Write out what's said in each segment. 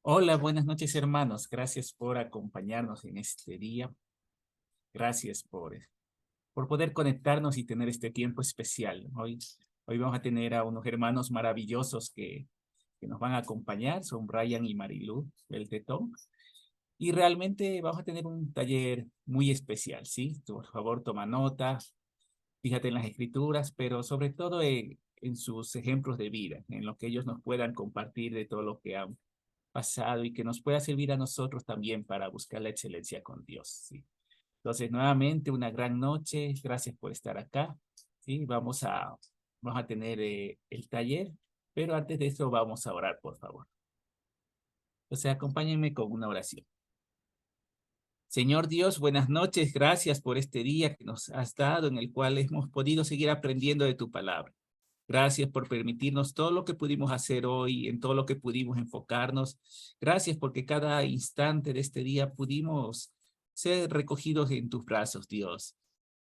Hola, buenas noches hermanos. Gracias por acompañarnos en este día. Gracias por poder conectarnos y tener este tiempo especial. Hoy vamos a tener a unos hermanos maravillosos que nos van a acompañar. Son Brian y Marilu del Tetón. Y realmente vamos a tener un taller muy especial, ¿sí? Por favor, toma nota, fíjate en las escrituras, pero sobre todo en sus ejemplos de vida, en lo que ellos nos puedan compartir de todo lo que han pasado y que nos pueda servir a nosotros también para buscar la excelencia con Dios, ¿sí? Entonces, nuevamente, una gran noche. Gracias por estar acá, ¿sí? Vamos a tener el taller, pero antes de eso vamos a orar, por favor. Entonces, acompáñenme con una oración. Señor Dios, buenas noches. Gracias por este día que nos has dado en el cual hemos podido seguir aprendiendo de tu palabra. Gracias por permitirnos todo lo que pudimos hacer hoy, en todo lo que pudimos enfocarnos. Gracias porque cada instante de este día pudimos ser recogidos en tus brazos, Dios.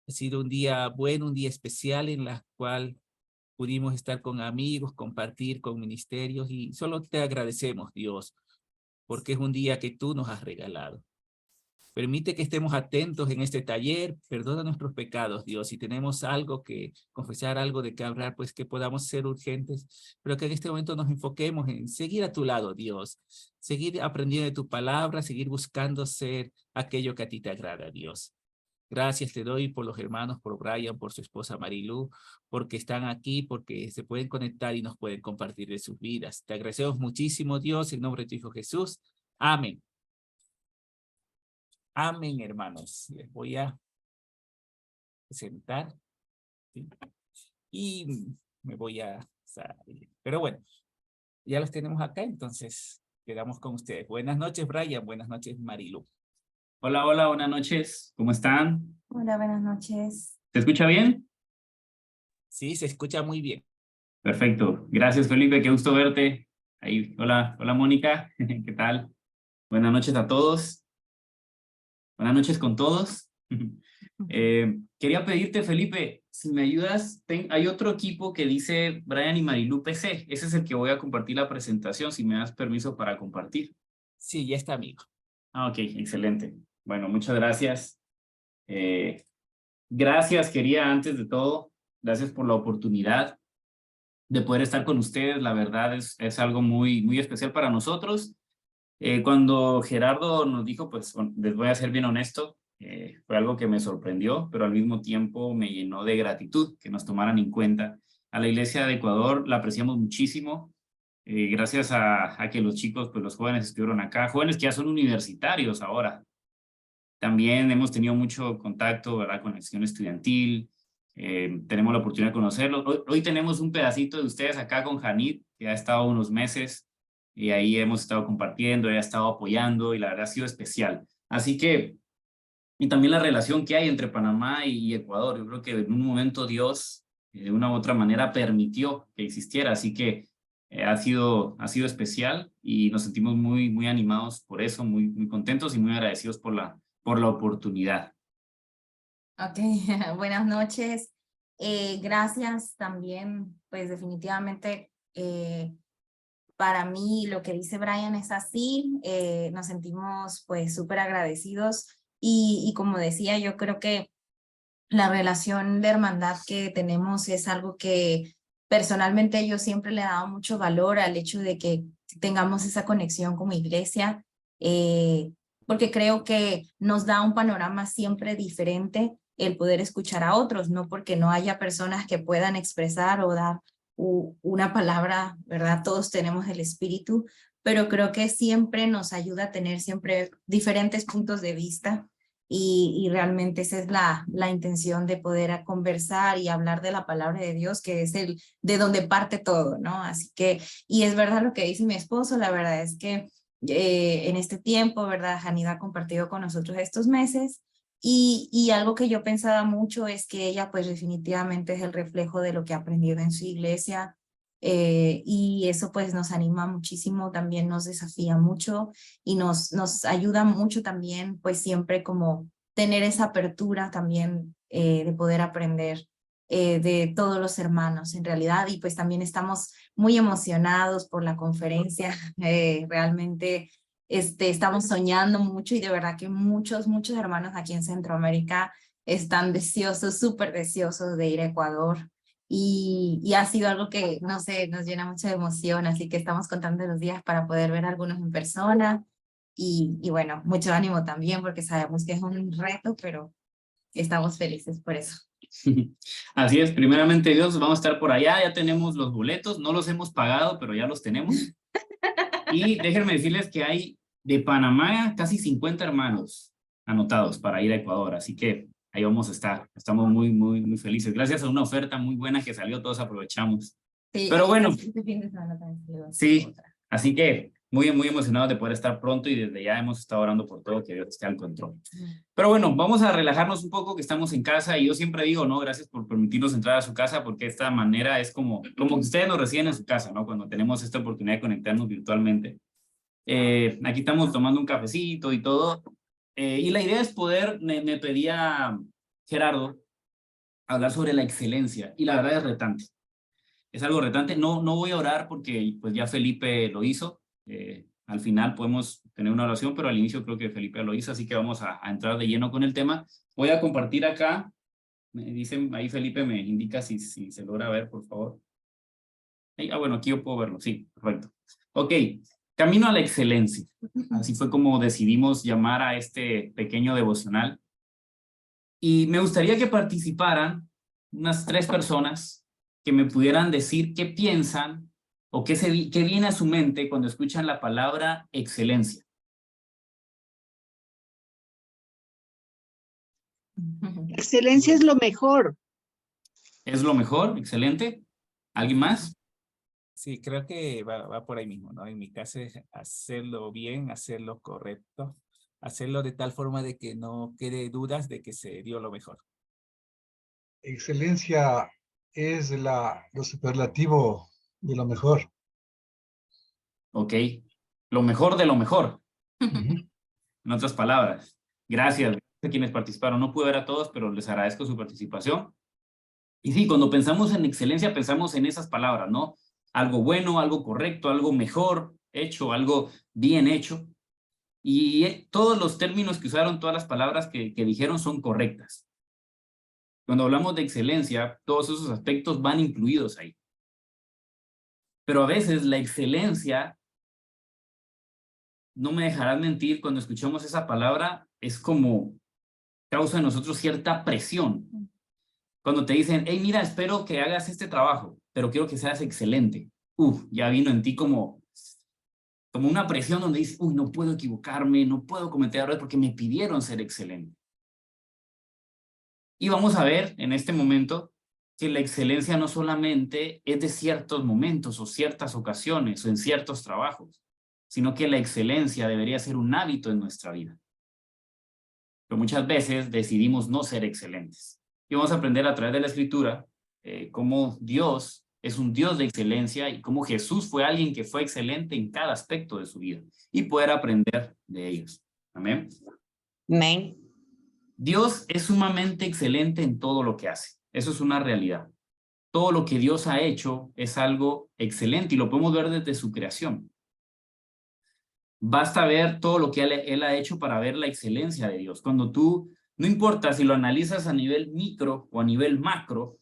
Ha sido un día bueno, un día especial en el cual pudimos estar con amigos, compartir con ministerios y solo te agradecemos, Dios, porque es un día que tú nos has regalado. Permite que estemos atentos en este taller, perdona nuestros pecados, Dios. Si tenemos algo que confesar, algo de qué hablar, pues que podamos ser urgentes, pero que en este momento nos enfoquemos en seguir a tu lado, Dios. Seguir aprendiendo de tu palabra, seguir buscando ser aquello que a ti te agrada, Dios. Gracias te doy por los hermanos, por Brian, por su esposa Marilu, porque están aquí, porque se pueden conectar y nos pueden compartir de sus vidas. Te agradecemos muchísimo, Dios, en nombre de tu Hijo Jesús. Amén. Amén, hermanos. Les voy a sentar, ¿sí? Y me voy a salir. Pero bueno, ya los tenemos acá, entonces quedamos con ustedes. Buenas noches, Brian. Buenas noches, Marilu. Hola, hola, buenas noches. ¿Cómo están? Hola, buenas noches. ¿Se escucha bien? Sí, se escucha muy bien. Perfecto. Gracias, Felipe. Qué gusto verte. Ahí, hola, hola, Mónica. ¿Qué tal? Buenas noches a todos. Buenas noches con todos. Quería pedirte, Felipe, si me ayudas, hay otro equipo que dice Brian y Marilu PC. Ese es el que voy a compartir la presentación, si me das permiso para compartir. Sí, ya está, amigo. Ah, ok, excelente. Bueno, muchas gracias. Gracias, quería antes de todo, gracias por la oportunidad de poder estar con ustedes. La verdad es algo muy, muy especial para nosotros. Cuando Gerardo nos dijo, pues les voy a ser bien honesto, fue algo que me sorprendió, pero al mismo tiempo me llenó de gratitud que nos tomaran en cuenta. A la Iglesia de Ecuador la apreciamos muchísimo, gracias a que los chicos, pues los jóvenes estuvieron acá, jóvenes que ya son universitarios ahora. También hemos tenido mucho contacto, ¿verdad?, con la acción estudiantil. Tenemos la oportunidad de conocerlos. Hoy tenemos un pedacito de ustedes acá con Janit, que ha estado unos meses y ahí hemos estado compartiendo, ella ha estado apoyando y la verdad ha sido especial. Así que, y también la relación que hay entre Panamá y Ecuador. Yo creo que en un momento Dios, de una u otra manera, permitió que existiera. Así que ha sido especial y nos sentimos muy, muy animados por eso, muy, muy contentos y muy agradecidos por la oportunidad. Ok, buenas noches. Gracias también, pues definitivamente para mí lo que dice Brian es así. Nos sentimos pues súper agradecidos y como decía, yo creo que la relación de hermandad que tenemos es algo que personalmente yo siempre le he dado mucho valor al hecho de que tengamos esa conexión como iglesia, porque creo que nos da un panorama siempre diferente el poder escuchar a otros, no porque no haya personas que puedan expresar o dar una palabra, ¿verdad? Todos tenemos el espíritu, pero creo que siempre nos ayuda a tener siempre diferentes puntos de vista y realmente esa es la intención de poder conversar y hablar de la palabra de Dios, que es de donde parte todo, ¿no? Así que, y es verdad lo que dice mi esposo, la verdad es que en este tiempo, ¿verdad? Janida ha compartido con nosotros estos meses y algo que yo pensaba mucho es que ella pues definitivamente es el reflejo de lo que ha aprendido en su iglesia, y eso pues nos anima muchísimo, también nos desafía mucho y nos ayuda mucho también, pues siempre como tener esa apertura también de poder aprender de todos los hermanos en realidad, y pues también estamos muy emocionados por la conferencia. Realmente estamos soñando mucho y de verdad que muchos hermanos aquí en Centroamérica están deseosos, súper deseosos de ir a Ecuador. Y ha sido algo que, no sé, nos llena mucho de emoción, así que estamos contando los días para poder ver a algunos en persona. Y bueno, mucho ánimo también porque sabemos que es un reto, pero estamos felices por eso. Así es, primeramente Dios, vamos a estar por allá, ya tenemos los boletos, no los hemos pagado, pero ya los tenemos. Y déjenme decirles que hay de Panamá casi 50 hermanos anotados para ir a Ecuador, así que ahí vamos a estar. Estamos muy felices. Gracias a una oferta muy buena que salió, todos aprovechamos. Sí, Pero bueno, este fin de semana también salió sí, otra. así que muy emocionados de poder estar pronto y desde ya hemos estado orando por todo, que Dios esté al control. Pero bueno, vamos a relajarnos un poco, que estamos en casa, y yo siempre digo, ¿no? Gracias por permitirnos entrar a su casa, porque esta manera es como que ustedes nos reciben en su casa, ¿no? Cuando tenemos esta oportunidad de conectarnos virtualmente. Aquí estamos tomando un cafecito y todo, y la idea es poder, me pedía Gerardo, hablar sobre la excelencia, y la verdad es retante. Es algo retante, no voy a orar porque pues ya Felipe lo hizo, al final podemos tener una oración, pero al inicio creo que Felipe lo hizo, así que vamos a entrar de lleno con el tema. Voy a compartir acá, me dicen, ahí Felipe me indica si se logra ver, por favor. Bueno, aquí yo puedo verlo, sí, perfecto. Ok, camino a la excelencia. Así fue como decidimos llamar a este pequeño devocional. Y me gustaría que participaran unas 3 personas que me pudieran decir qué piensan o qué viene a su mente cuando escuchan la palabra excelencia. Excelencia es lo mejor. ¿Es lo mejor? Excelente. ¿Alguien más? Sí, creo que va por ahí mismo, ¿no? En mi caso es hacerlo bien, hacerlo correcto, hacerlo de tal forma de que no quede dudas de que se dio lo mejor. Excelencia es lo superlativo de lo mejor. Ok. Lo mejor de lo mejor. Ujú. En otras palabras. Gracias a quienes participaron. No pude ver a todos, pero les agradezco su participación. Y sí, cuando pensamos en excelencia, pensamos en esas palabras, ¿no? Algo bueno, algo correcto, algo mejor hecho, algo bien hecho. Y todos los términos que usaron, todas las palabras que dijeron son correctas. Cuando hablamos de excelencia, todos esos aspectos van incluidos ahí. Pero a veces la excelencia, no me dejarás mentir, cuando escuchamos esa palabra, es como causa en nosotros cierta presión. Cuando te dicen, hey, mira, espero que hagas este trabajo, pero quiero que seas excelente. Ya vino en ti como una presión donde dices, no puedo equivocarme, no puedo cometer errores porque me pidieron ser excelente. Y vamos a ver en este momento que la excelencia no solamente es de ciertos momentos o ciertas ocasiones o en ciertos trabajos, sino que la excelencia debería ser un hábito en nuestra vida. Pero muchas veces decidimos no ser excelentes. Y vamos a aprender a través de la Escritura cómo Dios es un Dios de excelencia y cómo Jesús fue alguien que fue excelente en cada aspecto de su vida y poder aprender de ellos. Amén. Amén. Dios es sumamente excelente en todo lo que hace. Eso es una realidad. Todo lo que Dios ha hecho es algo excelente y lo podemos ver desde su creación. Basta ver todo lo que Él ha hecho para ver la excelencia de Dios. Cuando tú, no importa si lo analizas a nivel micro o a nivel macro,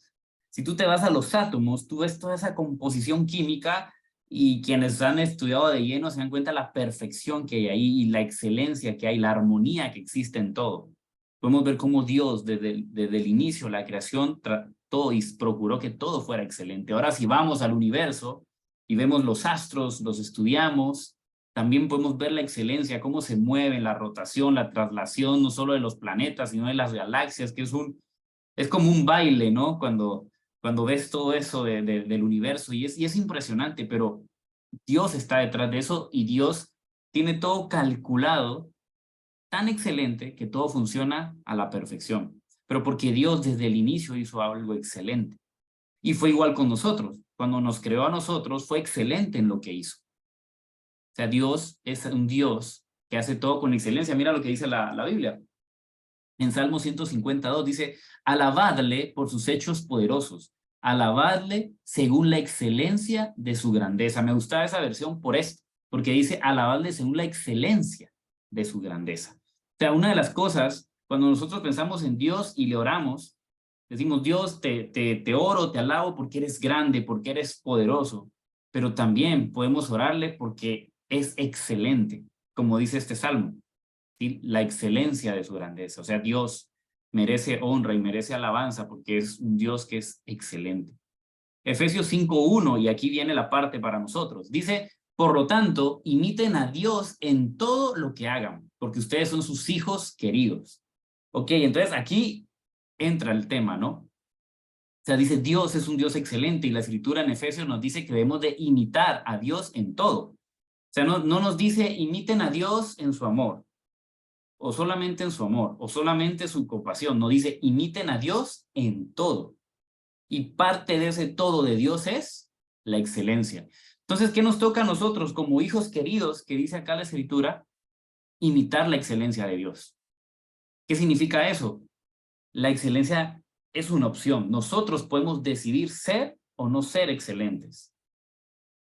si tú te vas a los átomos, tú ves toda esa composición química y quienes han estudiado de lleno se dan cuenta de la perfección que hay ahí y la excelencia que hay, la armonía que existe en todo. Podemos ver cómo Dios desde el inicio, la creación, trató y procuró que todo fuera excelente. Ahora si vamos al universo y vemos los astros, los estudiamos, también podemos ver la excelencia, cómo se mueven, la rotación, la traslación, no solo de los planetas, sino de las galaxias, que es como un baile, ¿no? Cuando ves todo eso del universo y es impresionante, pero Dios está detrás de eso y Dios tiene todo calculado tan excelente que todo funciona a la perfección, pero porque Dios desde el inicio hizo algo excelente. Y fue igual con nosotros. Cuando nos creó a nosotros, fue excelente en lo que hizo. O sea, Dios es un Dios que hace todo con excelencia. Mira lo que dice la Biblia. En Salmo 152 dice, alabadle por sus hechos poderosos, alabadle según la excelencia de su grandeza. Me gustaba esa versión por esto, porque dice alabadle según la excelencia de su grandeza. O sea, una de las cosas, cuando nosotros pensamos en Dios y le oramos, decimos, Dios, te oro, te alabo porque eres grande, porque eres poderoso, pero también podemos orarle porque es excelente, como dice este Salmo, ¿sí? La excelencia de su grandeza. O sea, Dios merece honra y merece alabanza porque es un Dios que es excelente. Efesios 5:1, y aquí viene la parte para nosotros, dice, por lo tanto, imiten a Dios en todo lo que hagan, porque ustedes son sus hijos queridos. Ok, entonces aquí entra el tema, ¿no? O sea, dice, Dios es un Dios excelente, y la escritura en Efesios nos dice que debemos de imitar a Dios en todo. O sea, no nos dice, imiten a Dios en su amor, o solamente en su amor, o solamente su compasión. No dice, imiten a Dios en todo. Y parte de ese todo de Dios es la excelencia. Entonces, ¿qué nos toca a nosotros como hijos queridos, que dice acá la escritura? Imitar la excelencia de Dios. ¿Qué significa eso? La excelencia es una opción. Nosotros podemos decidir ser o no ser excelentes.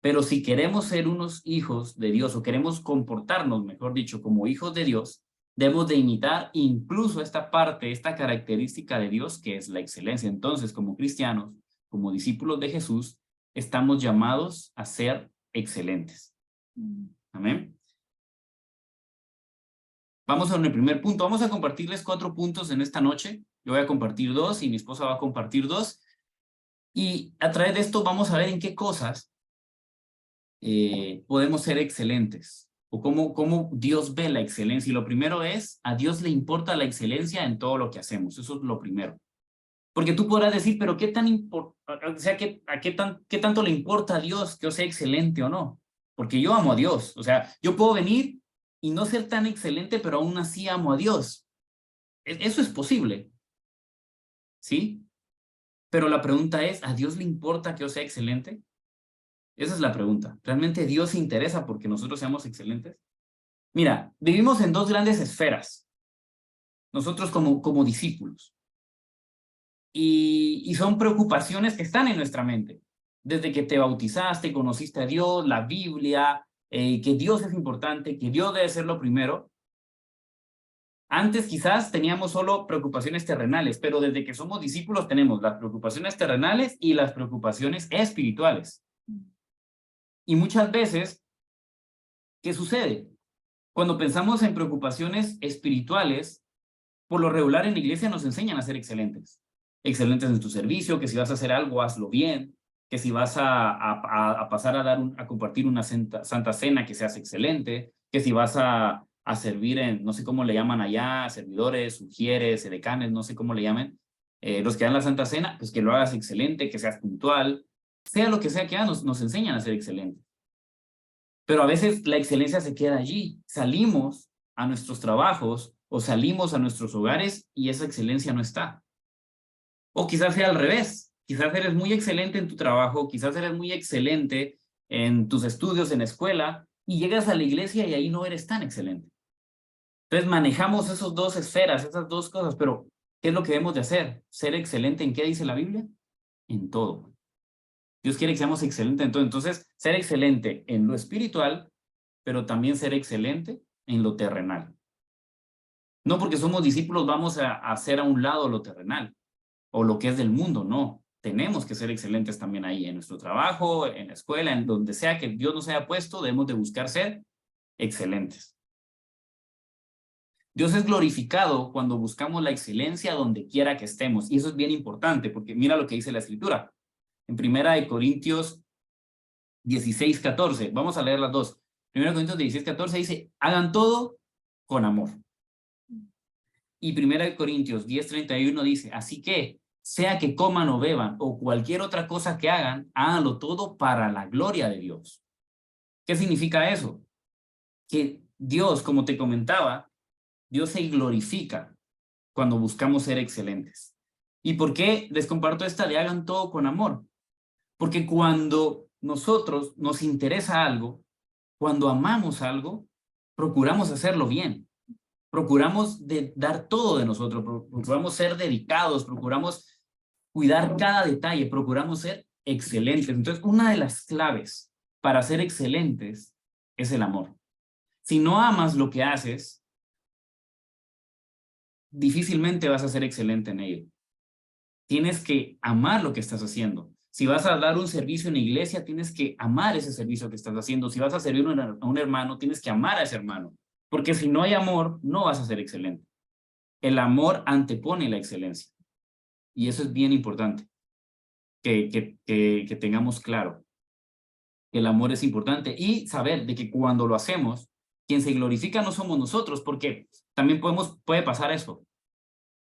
Pero si queremos ser unos hijos de Dios, o queremos comportarnos, mejor dicho, como hijos de Dios, debemos de imitar incluso esta parte, esta característica de Dios, que es la excelencia. Entonces, como cristianos, como discípulos de Jesús, estamos llamados a ser excelentes. Amén. Vamos a el primer punto. Vamos a compartirles 4 puntos en esta noche. Yo voy a compartir 2 y mi esposa va a compartir 2. Y a través de esto vamos a ver en qué cosas podemos ser excelentes, o cómo Dios ve la excelencia. Y lo primero es, a Dios le importa la excelencia en todo lo que hacemos. Eso es lo primero. Porque tú podrás decir, pero ¿qué tanto le importa a Dios que yo sea excelente o no? Porque yo amo a Dios. O sea, yo puedo venir y no ser tan excelente, pero aún así amo a Dios. Eso es posible. ¿Sí? Pero la pregunta es, ¿a Dios le importa que yo sea excelente? Esa es la pregunta. ¿Realmente Dios se interesa porque nosotros seamos excelentes? Mira, vivimos en 2 grandes esferas. Nosotros como discípulos. Y son preocupaciones que están en nuestra mente. Desde que te bautizaste, conociste a Dios, la Biblia, que Dios es importante, que Dios debe ser lo primero. Antes quizás teníamos solo preocupaciones terrenales, pero desde que somos discípulos tenemos las preocupaciones terrenales y las preocupaciones espirituales. Y muchas veces, ¿qué sucede? Cuando pensamos en preocupaciones espirituales, por lo regular en la iglesia nos enseñan a ser excelentes. Excelentes en tu servicio, que si vas a hacer algo, hazlo bien, que si vas a pasar a compartir una santa cena, que seas excelente, que si vas a servir en, no sé cómo le llaman allá, servidores, sugieres, edecanes, no sé cómo le llamen, los que dan la santa cena, pues que lo hagas excelente, que seas puntual, sea lo que sea que hagas, nos enseñan a ser excelentes. Pero a veces la excelencia se queda allí. Salimos a nuestros trabajos o salimos a nuestros hogares y esa excelencia no está. O quizás sea al revés. Quizás eres muy excelente en tu trabajo, quizás eres muy excelente en tus estudios en la escuela y llegas a la iglesia y ahí no eres tan excelente. Entonces manejamos esas 2 esferas, esas 2 cosas, pero ¿qué es lo que debemos de hacer? ¿Ser excelente en qué dice la Biblia? En todo. Dios quiere que seamos excelentes en todo. Entonces, ser excelente en lo espiritual, pero también ser excelente en lo terrenal. No porque somos discípulos vamos a hacer a un lado lo terrenal o lo que es del mundo, no. Tenemos que ser excelentes también ahí, en nuestro trabajo, en la escuela, en donde sea que Dios nos haya puesto, debemos de buscar ser excelentes. Dios es glorificado cuando buscamos la excelencia donde quiera que estemos. Y eso es bien importante, porque mira lo que dice la Escritura. En 1 Corintios 16:14, vamos a leer las 2. 1 Corintios 16:14 dice, hagan todo con amor. Y 1 Corintios 10:31 dice, así que, sea que coman o beban, o cualquier otra cosa que hagan, háganlo todo para la gloria de Dios. ¿Qué significa eso? Que Dios, como te comentaba, Dios se glorifica cuando buscamos ser excelentes. ¿Y por qué les comparto esta de hagan todo con amor? Porque cuando nosotros nos interesa algo, cuando amamos algo, procuramos hacerlo bien. procuramos dar todo de nosotros, procuramos ser dedicados, procuramos cuidar cada detalle, procuramos ser excelentes. Entonces, una de las claves para ser excelentes es el amor. Si no amas lo que haces, difícilmente vas a ser excelente en ello. Tienes que amar lo que estás haciendo. Si vas a dar un servicio en la iglesia, tienes que amar ese servicio que estás haciendo. Si vas a servir a un hermano, tienes que amar a ese hermano. Porque si no hay amor, no vas a ser excelente. El amor antepone la excelencia. Y eso es bien importante que tengamos claro. El amor es importante y saber de que cuando lo hacemos, quien se glorifica no somos nosotros, porque también puede pasar eso.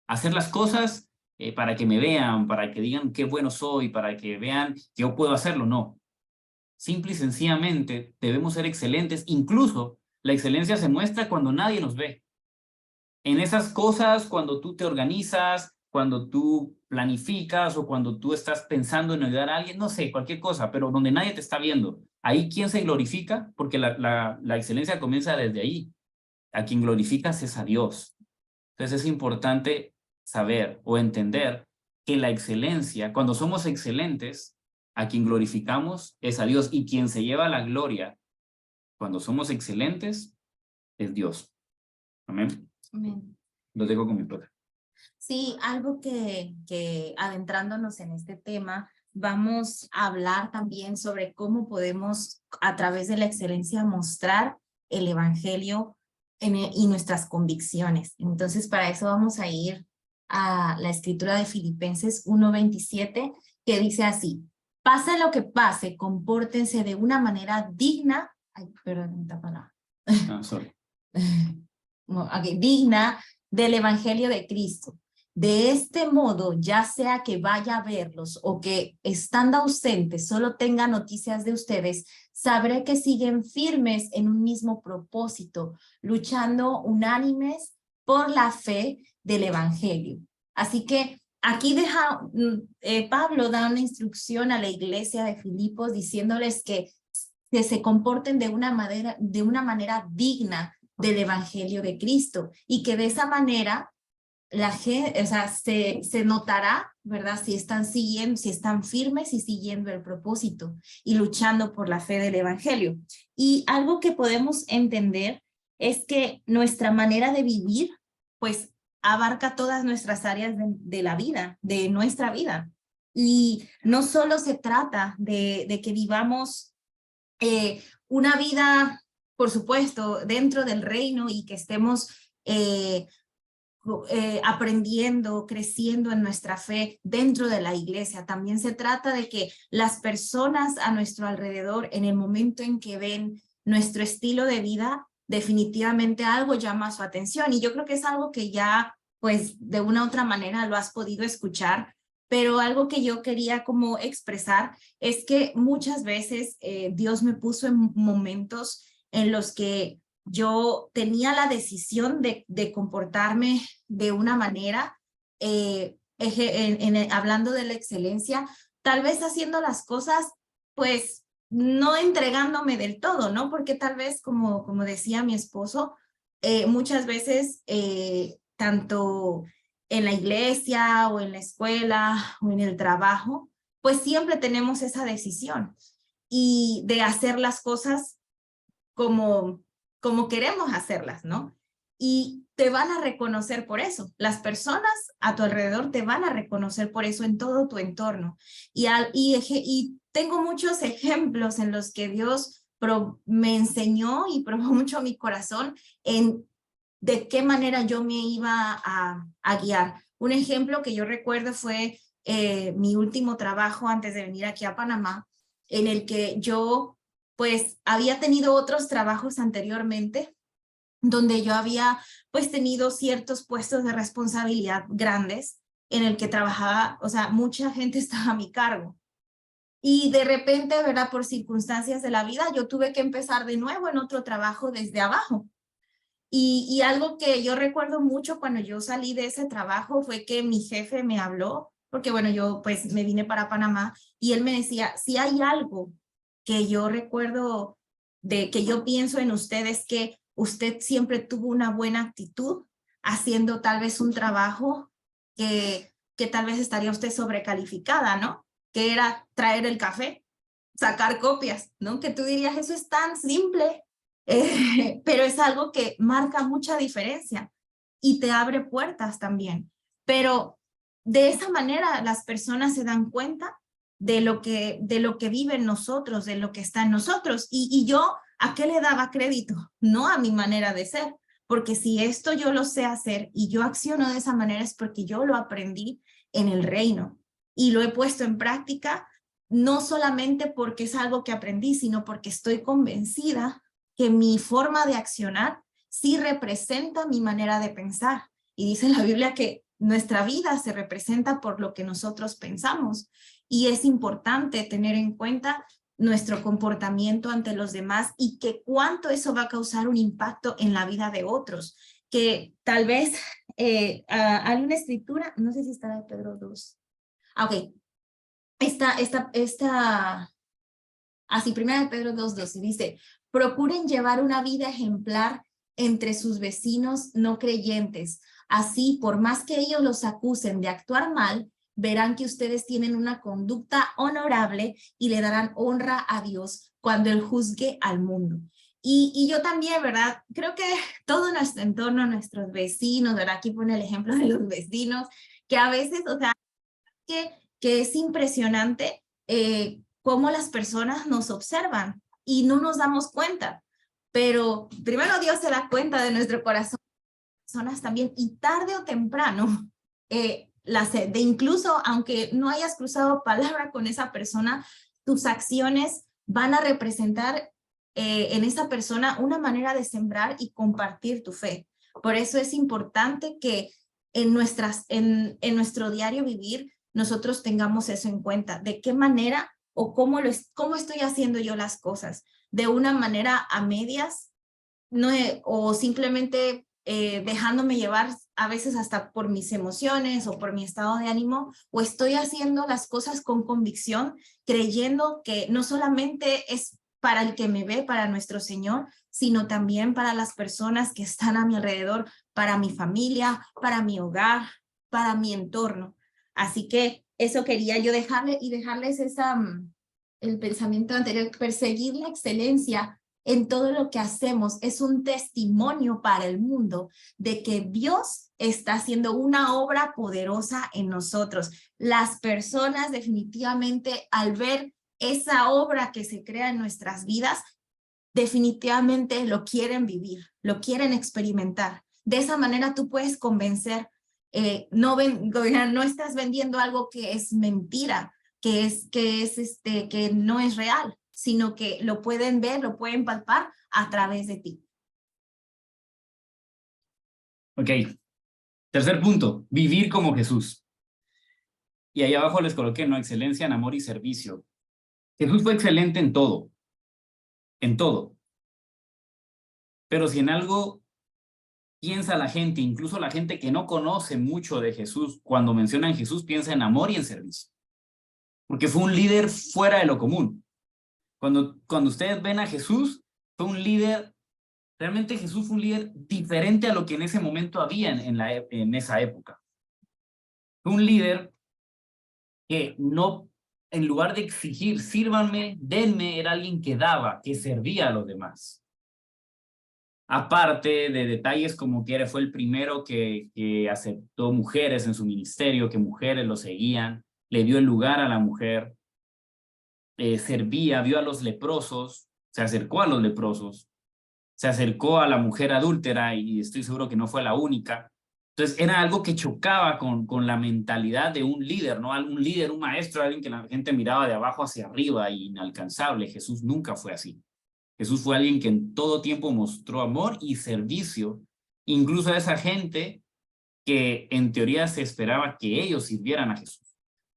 Hacer las cosas para que me vean, para que digan qué bueno soy, para que vean que yo puedo hacerlo, no. Simple y sencillamente debemos ser excelentes. Incluso la excelencia se muestra cuando nadie nos ve. En esas cosas, cuando tú te organizas, cuando tú planificas o cuando tú estás pensando en ayudar a alguien, no sé, cualquier cosa, pero donde nadie te está viendo. Ahí, ¿quién se glorifica? Porque la excelencia comienza desde ahí. A quien glorificas es a Dios. Entonces es importante saber o entender que la excelencia, cuando somos excelentes, a quien glorificamos es a Dios, y quien se lleva la gloria cuando somos excelentes es Dios. Amén. Amén. Lo dejo con mi padre. Sí, algo que adentrándonos en este tema, vamos a hablar también sobre cómo podemos a través de la excelencia mostrar el evangelio y nuestras convicciones. Entonces, para eso vamos a ir a la escritura de Filipenses 1:27, que dice así: pase lo que pase, compórtense de una manera digna, digna del evangelio de Cristo. De este modo, ya sea que vaya a verlos o que estando ausentes solo tenga noticias de ustedes, sabré que siguen firmes en un mismo propósito, luchando unánimes por la fe del evangelio. Así que aquí Pablo da una instrucción a la iglesia de Filipos diciéndoles que se comporten de una manera digna del evangelio de Cristo, y que de esa manera la gente, o sea, se notará, ¿verdad? Si están firmes y siguiendo el propósito y luchando por la fe del evangelio. Y algo que podemos entender es que nuestra manera de vivir, pues, abarca todas nuestras áreas de la vida, de nuestra vida. Y no solo se trata de que vivamos una vida, por supuesto, dentro del reino, y que estemos aprendiendo, creciendo en nuestra fe dentro de la iglesia. También se trata de que las personas a nuestro alrededor, en el momento en que ven nuestro estilo de vida, definitivamente algo llama su atención. Y yo creo que es algo que ya, pues, de una u otra manera lo has podido escuchar, pero algo que yo quería como expresar es que muchas veces Dios me puso en momentos en los que yo tenía la decisión de comportarme de una manera, hablando de la excelencia, tal vez haciendo las cosas, pues, no entregándome del todo, ¿no? Porque tal vez, como decía mi esposo, muchas veces, tanto en la iglesia o en la escuela o en el trabajo, pues siempre tenemos esa decisión y de hacer las cosas como queremos hacerlas, ¿no? Y te van a reconocer por eso. Las personas a tu alrededor te van a reconocer por eso en todo tu entorno. Y tengo muchos ejemplos en los que Dios me enseñó y probó mucho mi corazón en de qué manera yo me iba a guiar. Un ejemplo que yo recuerdo fue mi último trabajo antes de venir aquí a Panamá, en el que yo pues había tenido otros trabajos anteriormente, donde yo había pues tenido ciertos puestos de responsabilidad grandes, en el que trabajaba, o sea, mucha gente estaba a mi cargo. Y de repente, ¿verdad? Por circunstancias de la vida, yo tuve que empezar de nuevo en otro trabajo desde abajo. Y algo que yo recuerdo mucho cuando yo salí de ese trabajo fue que mi jefe me habló, porque bueno, yo pues me vine para Panamá, y él me decía, si hay algo que yo recuerdo de que yo pienso en ustedes, que usted siempre tuvo una buena actitud, haciendo tal vez un trabajo que tal vez estaría usted sobrecalificada, ¿no? Que era traer el café, sacar copias, ¿no? Que tú dirías, eso es tan simple, pero es algo que marca mucha diferencia y te abre puertas también. Pero de esa manera las personas se dan cuenta de lo que vive en nosotros, de lo que está en nosotros. Y yo, ¿a qué le daba crédito? No a mi manera de ser, porque si esto yo lo sé hacer y yo acciono de esa manera es porque yo lo aprendí en el reino y lo he puesto en práctica, no solamente porque es algo que aprendí, sino porque estoy convencida que mi forma de accionar sí representa mi manera de pensar. Y dice la Biblia que nuestra vida se representa por lo que nosotros pensamos. Y es importante tener en cuenta nuestro comportamiento ante los demás y que cuánto eso va a causar un impacto en la vida de otros. Que tal vez hay una escritura, no sé si está de Pedro 2. Ok, así, primera de Pedro 2:12 dice, procuren llevar una vida ejemplar entre sus vecinos no creyentes. Así, por más que ellos los acusen de actuar mal, verán que ustedes tienen una conducta honorable y le darán honra a Dios cuando Él juzgue al mundo. Y yo también, ¿verdad? Creo que todo nuestro entorno, nuestros vecinos, ¿verdad? Aquí pone el ejemplo de los vecinos, que a veces, o sea, que es impresionante cómo las personas nos observan y no nos damos cuenta. Pero primero Dios se da cuenta de nuestro corazón, personas también, y tarde o temprano, incluso aunque no hayas cruzado palabra con esa persona, tus acciones van a representar en esa persona una manera de sembrar y compartir tu fe. Por eso es importante que en nuestro diario vivir nosotros tengamos eso en cuenta, de qué manera o cómo estoy haciendo yo las cosas, de una manera a medias, no, o simplemente dejándome llevar a veces hasta por mis emociones o por mi estado de ánimo, o estoy haciendo las cosas con convicción, creyendo que no solamente es para el que me ve, para nuestro Señor, sino también para las personas que están a mi alrededor, para mi familia, para mi hogar, para mi entorno. Así que eso quería yo dejarles el pensamiento anterior, perseguir la excelencia en todo lo que hacemos es un testimonio para el mundo de que Dios está haciendo una obra poderosa en nosotros. Las personas definitivamente al ver esa obra que se crea en nuestras vidas, definitivamente lo quieren vivir, lo quieren experimentar. De esa manera tú puedes convencer, no estás vendiendo algo que es mentira, que no es real, sino que lo pueden ver, lo pueden palpar a través de ti. Ok. Tercer punto, vivir como Jesús. Y ahí abajo les coloqué, ¿no? Excelencia en amor y servicio. Jesús fue excelente en todo. En todo. Pero si en algo piensa la gente, incluso la gente que no conoce mucho de Jesús, cuando mencionan Jesús, piensa en amor y en servicio. Porque fue un líder fuera de lo común. Cuando ustedes ven a Jesús, fue un líder, realmente Jesús fue un líder diferente a lo que en ese momento había en esa época. Fue un líder que no, en lugar de exigir, sírvanme, denme, era alguien que daba, que servía a los demás. Aparte de detalles como que fue el primero que aceptó mujeres en su ministerio, que mujeres lo seguían, le dio el lugar a la mujer, servía, vio a los leprosos, se acercó a los leprosos, se acercó a la mujer adúltera y estoy seguro que no fue la única. Entonces era algo que chocaba con la mentalidad de un líder, ¿no? Un líder, un maestro, alguien que la gente miraba de abajo hacia arriba, inalcanzable. Jesús nunca fue así. Jesús fue alguien que en todo tiempo mostró amor y servicio, incluso a esa gente que en teoría se esperaba que ellos sirvieran a Jesús.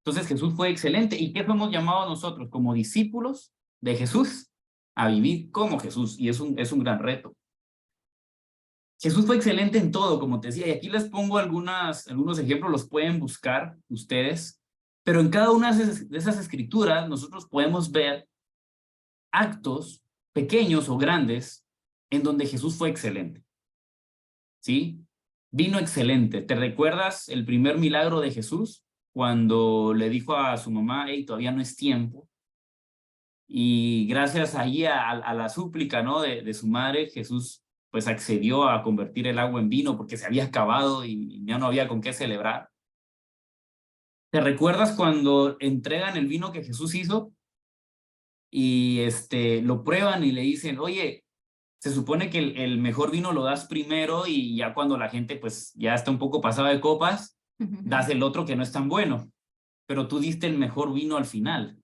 Entonces Jesús fue excelente. ¿Y qué somos llamados nosotros como discípulos de Jesús? A vivir como Jesús, y es un gran reto. Jesús fue excelente en todo, como te decía, y aquí les pongo algunos ejemplos, los pueden buscar ustedes, pero en cada una de esas escrituras nosotros podemos ver actos pequeños o grandes en donde Jesús fue excelente. ¿Sí? Vino excelente. ¿Te recuerdas el primer milagro de Jesús? Cuando le dijo a su mamá, hey, todavía no es tiempo. Y gracias ahí a la súplica, ¿no? de su madre, Jesús pues accedió a convertir el agua en vino porque se había acabado y ya no había con qué celebrar. ¿Te recuerdas cuando entregan el vino que Jesús hizo? Y lo prueban y le dicen, oye, se supone que el mejor vino lo das primero y ya cuando la gente pues ya está un poco pasada de copas, das el otro que no es tan bueno, pero tú diste el mejor vino al final.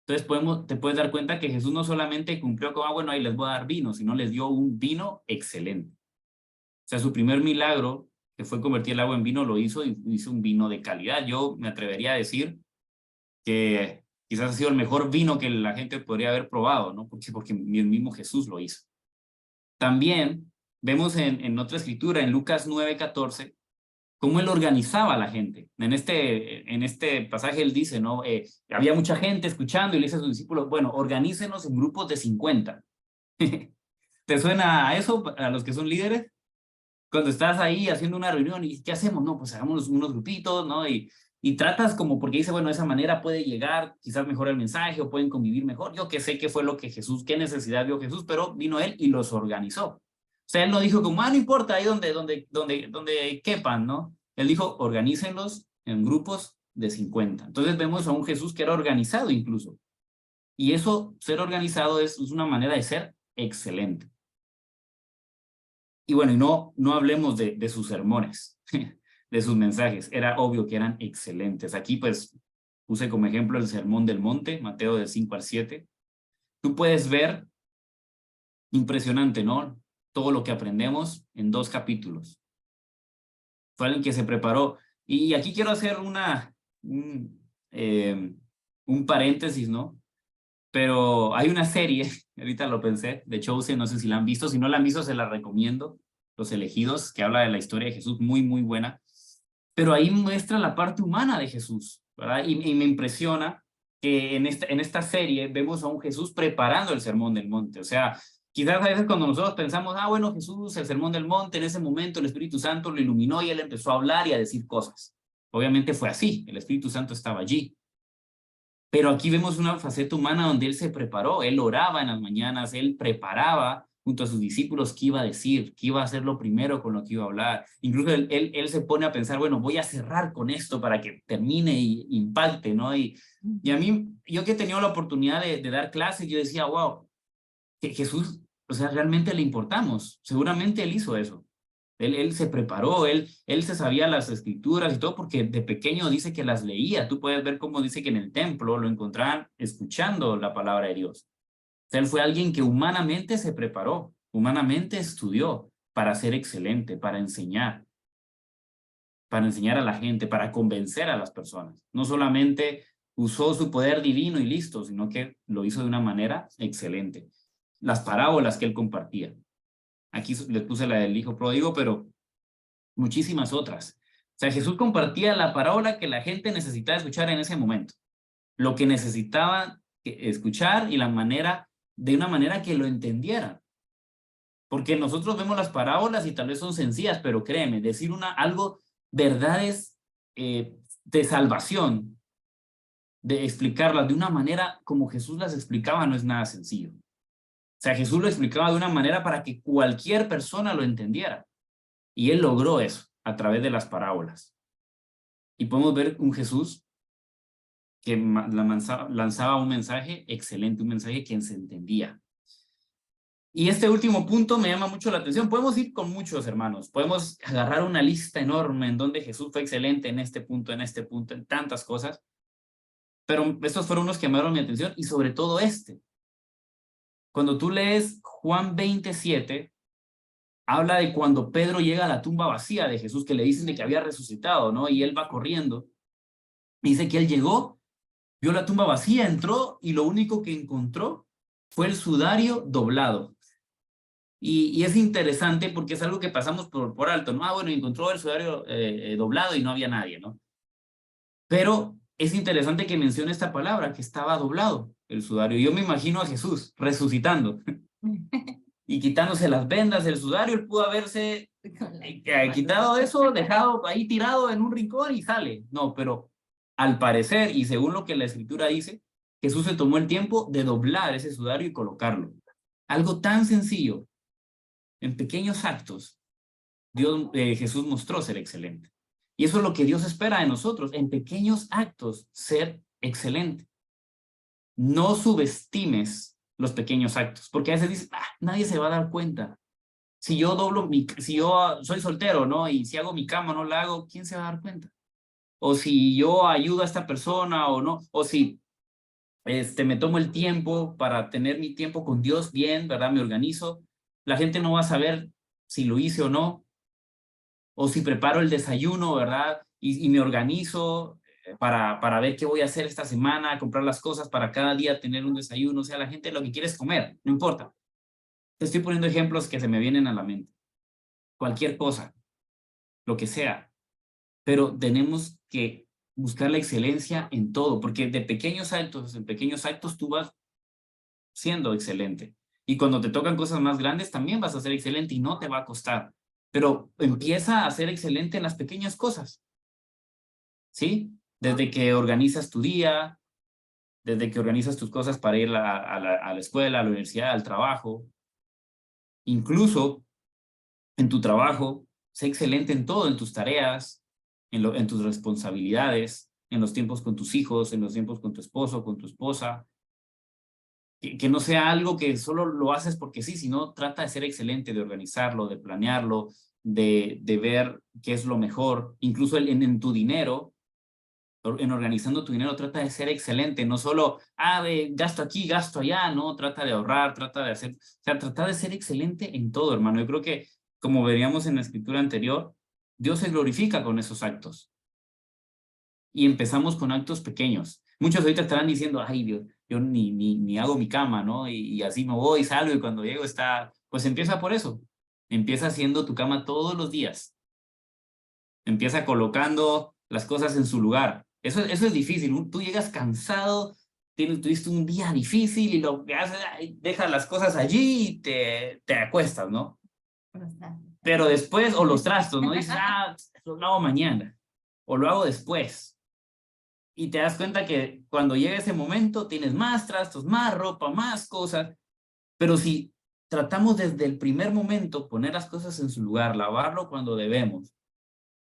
Entonces te puedes dar cuenta que Jesús no solamente cumplió con, bueno, ahí les voy a dar vino, sino les dio un vino excelente. O sea, su primer milagro, que fue convertir el agua en vino, lo hizo y hizo un vino de calidad. Yo me atrevería a decir que quizás ha sido el mejor vino que la gente podría haber probado, ¿no? Porque el mismo Jesús lo hizo. También vemos en otra escritura, en Lucas 9:14, cómo él organizaba a la gente. En este pasaje él dice, ¿no? Había mucha gente escuchando y le dice a sus discípulos, bueno, organícenos en grupos de 50. ¿Te suena a eso, a los que son líderes? Cuando estás ahí haciendo una reunión y ¿qué hacemos? No, pues hagamos unos grupitos, ¿no? Y tratas como, porque dice, bueno, de esa manera puede llegar quizás mejor el mensaje o pueden convivir mejor. Yo que sé qué fue lo que Jesús, qué necesidad vio Jesús, pero vino él y los organizó. O sea, él no dijo como, no importa, ahí donde quepan, ¿no? Él dijo, organícenlos en grupos de 50. Entonces vemos a un Jesús que era organizado incluso. Y eso, ser organizado es una manera de ser excelente. Y bueno, y no hablemos de sus sermones, de sus mensajes. Era obvio que eran excelentes. Aquí pues puse como ejemplo el Sermón del Monte, Mateo del 5 al 7. Tú puedes ver, impresionante, ¿no? Todo lo que aprendemos en 2 capítulos. Fue alguien que se preparó. Y aquí quiero hacer un paréntesis, ¿no? Pero hay una serie, ahorita lo pensé, de Chosen, no sé si la han visto. Si no la han visto, se la recomiendo. Los Elegidos, que habla de la historia de Jesús, muy, muy buena. Pero ahí muestra la parte humana de Jesús, ¿verdad? Y me impresiona que en esta serie vemos a un Jesús preparando el Sermón del Monte. O sea, quizás a veces cuando nosotros pensamos, bueno, Jesús, el Sermón del Monte, en ese momento el Espíritu Santo lo iluminó y él empezó a hablar y a decir cosas. Obviamente fue así, el Espíritu Santo estaba allí. Pero aquí vemos una faceta humana donde él se preparó, él oraba en las mañanas, él preparaba junto a sus discípulos qué iba a decir, qué iba a ser lo primero con lo que iba a hablar. Incluso él se pone a pensar, bueno, voy a cerrar con esto para que termine y impacte, ¿no? Y a mí, yo que he tenido la oportunidad de dar clases, yo decía, wow, que Jesús, o sea, realmente le importamos. Seguramente él hizo eso. Él se preparó, él se sabía las escrituras y todo porque de pequeño dice que las leía. Tú puedes ver cómo dice que en el templo lo encontraban escuchando la palabra de Dios. O sea, él fue alguien que humanamente se preparó, humanamente estudió para ser excelente, para enseñar a la gente, para convencer a las personas. No solamente usó su poder divino y listo, sino que lo hizo de una manera excelente. Las parábolas que él compartía. Aquí les puse la del hijo pródigo, pero muchísimas otras. O sea, Jesús compartía la parábola que la gente necesitaba escuchar en ese momento. Lo que necesitaba escuchar y de una manera que lo entendieran. Porque nosotros vemos las parábolas y tal vez son sencillas, pero créeme, decir verdades de salvación, de explicarlas de una manera como Jesús las explicaba, no es nada sencillo. O sea, Jesús lo explicaba de una manera para que cualquier persona lo entendiera. Y él logró eso a través de las parábolas. Y podemos ver un Jesús que lanzaba un mensaje excelente, un mensaje que se entendía. Y este último punto me llama mucho la atención. Podemos ir con muchos, hermanos. Podemos agarrar una lista enorme en donde Jesús fue excelente en este punto, en tantas cosas. Pero estos fueron unos que llamaron mi atención y sobre todo Cuando tú lees Juan 27, habla de cuando Pedro llega a la tumba vacía de Jesús, que le dicen de que había resucitado, ¿no? Y él va corriendo. Dice que él llegó, vio la tumba vacía, entró y lo único que encontró fue el sudario doblado. Y es interesante porque es algo que pasamos por alto, ¿no? Bueno, encontró el sudario doblado y no había nadie, ¿no? Pero es interesante que mencione esta palabra, que estaba doblado el sudario. Yo me imagino a Jesús resucitando. y quitándose las vendas, el sudario, él pudo haberse quitado eso, dejado ahí tirado en un rincón y sale. No, pero al parecer, y según lo que la escritura dice, Jesús se tomó el tiempo de doblar ese sudario y colocarlo. Algo tan sencillo, en pequeños actos, Jesús mostró ser excelente. Y eso es lo que Dios espera de nosotros, en pequeños actos, ser excelente. No subestimes los pequeños actos, porque a veces dices, nadie se va a dar cuenta. Si yo si yo soy soltero, ¿no? Y si hago mi cama, no la hago, ¿quién se va a dar cuenta? O si yo ayudo a esta persona o no, o si me tomo el tiempo para tener mi tiempo con Dios bien, ¿verdad? Me organizo. La gente no va a saber si lo hice o no. O si preparo el desayuno, ¿verdad? Y me organizo para ver qué voy a hacer esta semana, comprar las cosas para cada día tener un desayuno. O sea, la gente lo que quiere es comer, no importa. Te estoy poniendo ejemplos que se me vienen a la mente. Cualquier cosa, lo que sea. Pero tenemos que buscar la excelencia en todo, porque de pequeños actos, en pequeños actos tú vas siendo excelente. Y cuando te tocan cosas más grandes, también vas a ser excelente y no te va a costar. Pero empieza a ser excelente en las pequeñas cosas. ¿Sí? Desde que organizas tu día, desde que organizas tus cosas para ir a la escuela, a la universidad, al trabajo. Incluso en tu trabajo, sé excelente en todo, en tus tareas, en tus responsabilidades, en los tiempos con tus hijos, en los tiempos con tu esposo, con tu esposa. Que no sea algo que solo lo haces porque sí, sino trata de ser excelente, de organizarlo, de planearlo, de ver qué es lo mejor. Incluso en tu dinero, en organizando tu dinero, trata de ser excelente, no solo, gasto aquí, gasto allá, no, trata de ahorrar, trata de hacer, o sea, trata de ser excelente en todo, hermano. Yo creo que, como veríamos en la escritura anterior, Dios se glorifica con esos actos. Y empezamos con actos pequeños. Muchos ahorita estarán diciendo, ay, Dios, yo ni hago mi cama, ¿no? Y así me voy, salgo y cuando llego está... Pues empieza por eso. Empieza haciendo tu cama todos los días. Empieza colocando las cosas en su lugar. Eso es difícil. Tú llegas cansado, tuviste un día difícil y lo que haces, dejas las cosas allí y te acuestas, ¿no? Pero después, o los trastos, ¿no? Dices, lo hago mañana. O lo hago después. Y te das cuenta que cuando llega ese momento tienes más trastos, más ropa, más cosas. Pero si tratamos desde el primer momento poner las cosas en su lugar, lavarlo cuando debemos,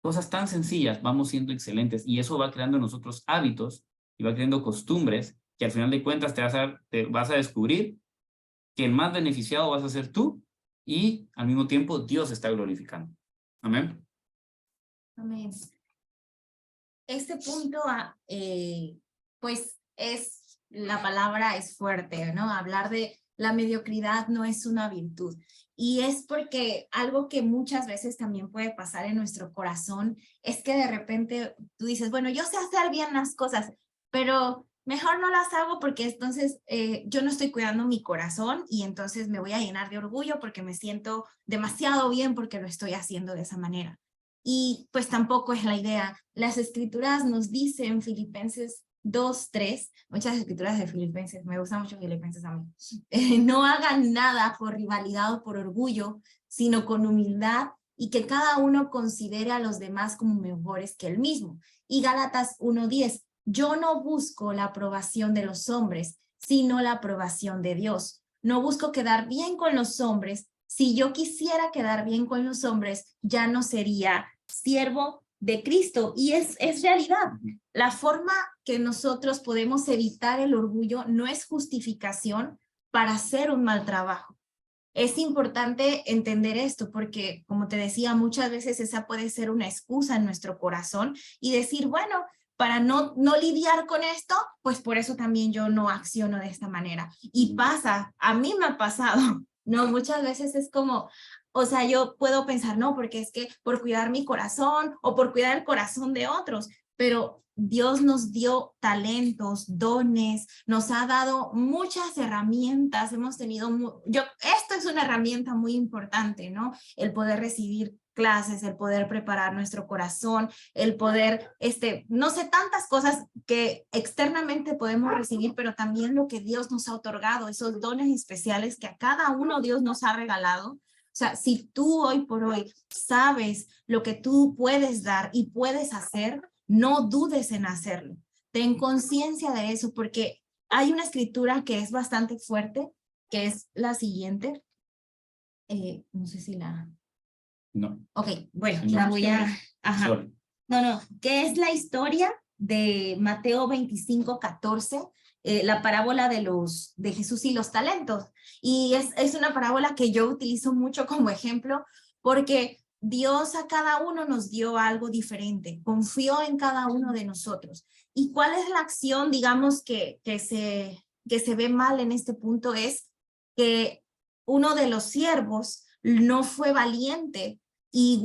cosas tan sencillas, vamos siendo excelentes y eso va creando en nosotros hábitos y va creando costumbres que al final de cuentas te vas a descubrir que el más beneficiado vas a ser tú y al mismo tiempo Dios está glorificando. Amén. Amén. Este punto, pues la palabra es fuerte, ¿no? Hablar de la mediocridad no es una virtud. Y es porque algo que muchas veces también puede pasar en nuestro corazón es que de repente tú dices, bueno, yo sé hacer bien las cosas, pero mejor no las hago porque entonces yo no estoy cuidando mi corazón y entonces me voy a llenar de orgullo porque me siento demasiado bien porque lo estoy haciendo de esa manera. Y pues tampoco es la idea. Las escrituras nos dicen, Filipenses 2:3, muchas escrituras de Filipenses, me gusta mucho Filipenses a mí, no hagan nada por rivalidad o por orgullo, sino con humildad y que cada uno considere a los demás como mejores que él mismo. Y Gálatas 1:10, yo no busco la aprobación de los hombres, sino la aprobación de Dios. No busco quedar bien con los hombres. Si yo quisiera quedar bien con los hombres, ya no sería siervo de Cristo. Y es realidad. La forma que nosotros podemos evitar el orgullo no es justificación para hacer un mal trabajo. Es importante entender esto porque, como te decía, muchas veces esa puede ser una excusa en nuestro corazón y decir, bueno, para no lidiar con esto, pues por eso también yo no acciono de esta manera. Y pasa, a mí me ha pasado, ¿no? Muchas veces es como, o sea, yo puedo pensar, no, porque es que por cuidar mi corazón o por cuidar el corazón de otros, pero Dios nos dio talentos, dones, nos ha dado muchas herramientas, hemos tenido, esto es una herramienta muy importante, ¿no? El poder recibir clases, el poder preparar nuestro corazón, el poder, no sé, tantas cosas que externamente podemos recibir, pero también lo que Dios nos ha otorgado, esos dones especiales que a cada uno Dios nos ha regalado. O sea, si tú hoy por hoy sabes lo que tú puedes dar y puedes hacer, no dudes en hacerlo. Ten conciencia de eso, porque hay una escritura que es bastante fuerte, que es la siguiente. No sé si la... No. Ok, bueno, No. la voy a... Ajá. Sorry. No, que es la historia de Mateo 25:14, la parábola de Jesús y los talentos. Y es una parábola que yo utilizo mucho como ejemplo, porque Dios a cada uno nos dio algo diferente, confió en cada uno de nosotros. ¿Y cuál es la acción, digamos, que se ve mal en este punto? Es que uno de los siervos no fue valiente y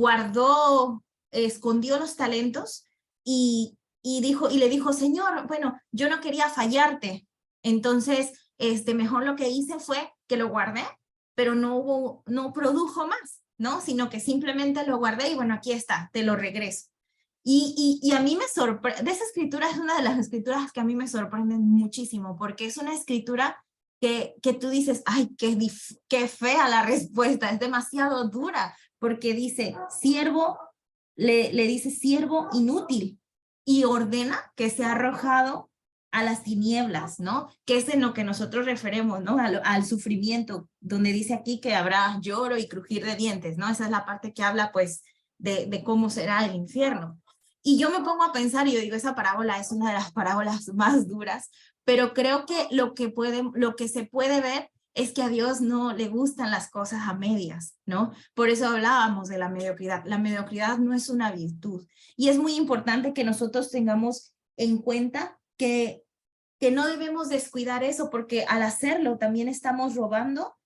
escondió los talentos y le dijo, Señor, bueno, yo no quería fallarte. Entonces, mejor lo que hice fue que lo guardé, pero no produjo más, ¿no? Sino que simplemente lo guardé y bueno, aquí está, te lo regreso. Y a mí me sorprende, esa escritura es una de las escrituras que a mí me sorprenden muchísimo, porque es una escritura que tú dices, ay, qué fea la respuesta, es demasiado dura, porque dice, le dice siervo inútil, y ordena que sea arrojado a las tinieblas, ¿no? Que es en lo que nosotros referemos, ¿no? Al sufrimiento, donde dice aquí que habrá lloro y crujir de dientes, ¿no? Esa es la parte que habla, pues, de cómo será el infierno. Y yo me pongo a pensar, y yo digo, esa parábola es una de las parábolas más duras, pero creo que lo que se puede ver es que a Dios no le gustan las cosas a medias, ¿no? Por eso hablábamos de la mediocridad. La mediocridad no es una virtud. Y es muy importante que nosotros tengamos en cuenta que no debemos descuidar eso, porque al hacerlo también estamos robando